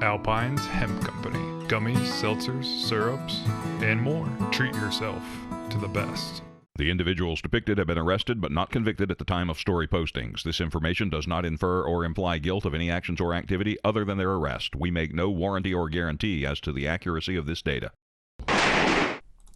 Alpine's Hemp Company. Gummies, seltzers, syrups, and more. Treat yourself to the best. The individuals depicted have been arrested but not convicted at the time of story postings. This information does not infer or imply guilt of any actions or activity other than their arrest. We make no warranty or guarantee as to the accuracy of this data.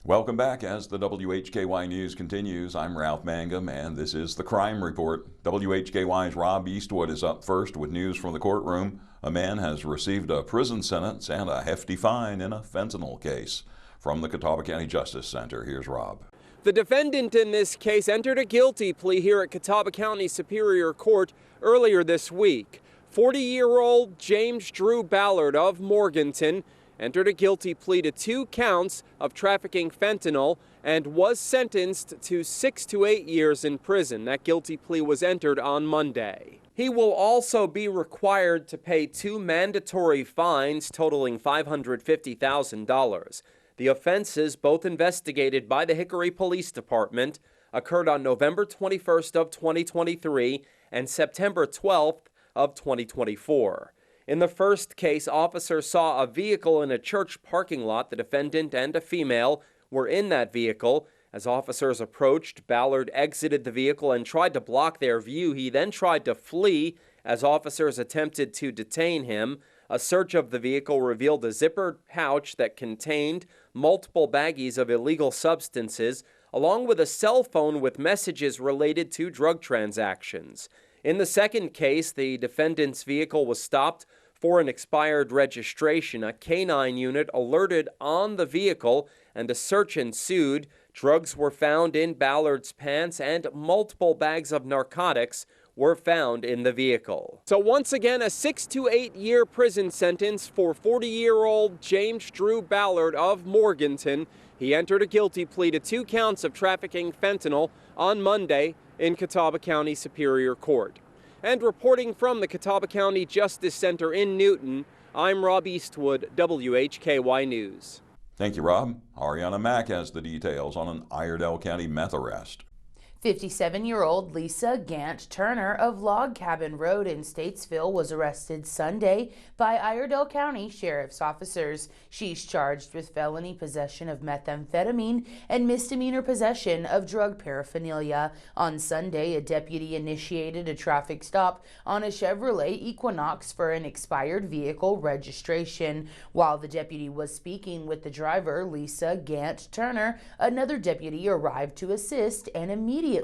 Welcome back. As the WHKY News continues, I'm Ralph Mangum, and this is the Crime Report. WHKY's Rob Eastwood is up first with news from the courtroom. A man has received a prison sentence and a hefty fine in a fentanyl case. From the Catawba County Justice Center, here's Rob. The defendant in this case entered a guilty plea here at Catawba County Superior Court earlier this week. 40-year-old James Drew Ballard of Morganton entered a guilty plea to 2 counts of trafficking fentanyl and was sentenced to 6 to 8 years in prison. That guilty plea was entered on Monday. He will also be required to pay 2 mandatory fines totaling $550,000. The offenses, both investigated by the Hickory Police Department, occurred on November 21st of 2023 and September 12th of 2024. In the first case, officers saw a vehicle in a church parking lot. The defendant and a female were in that vehicle. As officers approached, Ballard exited the vehicle and tried to block their view. He then tried to flee as officers attempted to detain him. A search of the vehicle revealed a zippered pouch that contained multiple baggies of illegal substances, along with a cell phone with messages related to drug transactions. In the second case, the defendant's vehicle was stopped for an expired registration. A canine unit alerted on the vehicle and a search ensued. Drugs were found in Ballard's pants and multiple bags of narcotics were found in the vehicle. So once again, a 6 to 8 year prison sentence for 40-year-old James Drew Ballard of Morganton. He entered a guilty plea to 2 counts of trafficking fentanyl on Monday in Catawba County Superior Court. And reporting from the Catawba County Justice Center in Newton, I'm Rob Eastwood, WHKY News. Thank you, Rob. Arianna Mack has the details on an Iredell County meth arrest. 57-year-old Lisa Gant Turner of Log Cabin Road in Statesville was arrested Sunday by Iredell County Sheriff's officers. She's charged with felony possession of methamphetamine and misdemeanor possession of drug paraphernalia. On Sunday, a deputy initiated a traffic stop on a Chevrolet Equinox for an expired vehicle registration. While the deputy was speaking with the driver, Lisa Gant Turner, another deputy arrived to assist and immediately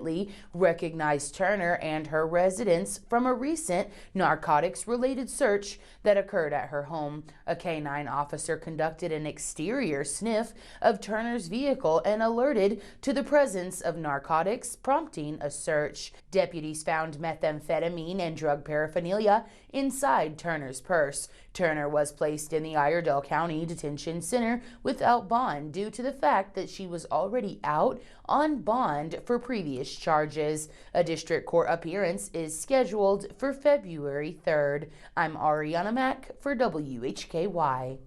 recognized Turner and her residence from a recent narcotics-related search that occurred at her home. A canine officer conducted an exterior sniff of Turner's vehicle and alerted to the presence of narcotics, prompting a search. Deputies found methamphetamine and drug paraphernalia inside Turner's purse. Turner was placed in the Iredell County Detention Center without bond due to the fact that she was already out on bond for previous charges. A district court appearance is scheduled for February 3rd. I'm Arianna Mack for WHKY.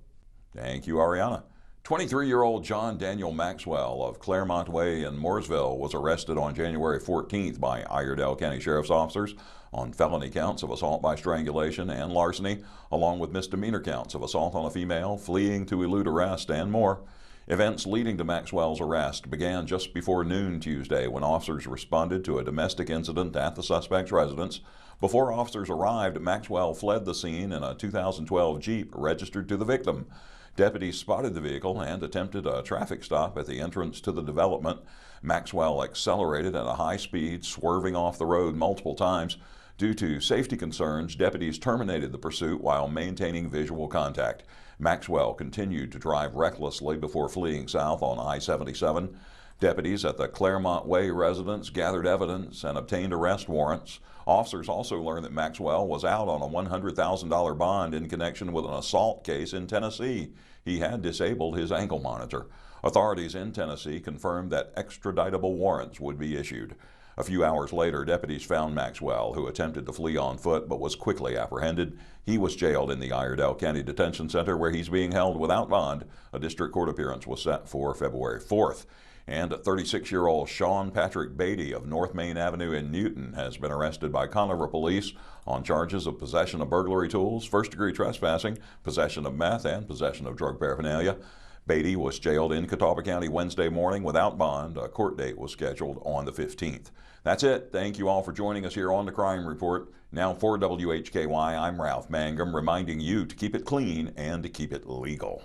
Thank you, Arianna. 23-year-old John Daniel Maxwell of Claremont Way in Mooresville was arrested on January 14th by Iredell County Sheriff's officers on felony counts of assault by strangulation and larceny, along with misdemeanor counts of assault on a female, fleeing to elude arrest, and more. Events leading to Maxwell's arrest began just before noon Tuesday when officers responded to a domestic incident at the suspect's residence. Before officers arrived, Maxwell fled the scene in a 2012 Jeep registered to the victim. Deputies spotted the vehicle and attempted a traffic stop at the entrance to the development. Maxwell accelerated at a high speed, swerving off the road multiple times. Due to safety concerns, deputies terminated the pursuit while maintaining visual contact. Maxwell continued to drive recklessly before fleeing south on I-77. Deputies at the Claremont Way residence gathered evidence and obtained arrest warrants. Officers also learned that Maxwell was out on a $100,000 bond in connection with an assault case in Tennessee. He had disabled his ankle monitor. Authorities in Tennessee confirmed that extraditable warrants would be issued. A few hours later, deputies found Maxwell, who attempted to flee on foot but was quickly apprehended. He was jailed in the Iredell County Detention Center, where he's being held without bond. A district court appearance was set for February 4th. And 36-year-old Sean Patrick Beatty of North Main Avenue in Newton has been arrested by Conover Police on charges of possession of burglary tools, first-degree trespassing, possession of meth, and possession of drug paraphernalia. Beatty was jailed in Catawba County Wednesday morning without bond. A court date was scheduled on the 15th. That's it. Thank you all for joining us here on the Crime Report. Now for WHKY, I'm Ralph Mangum, reminding you to keep it clean and to keep it legal.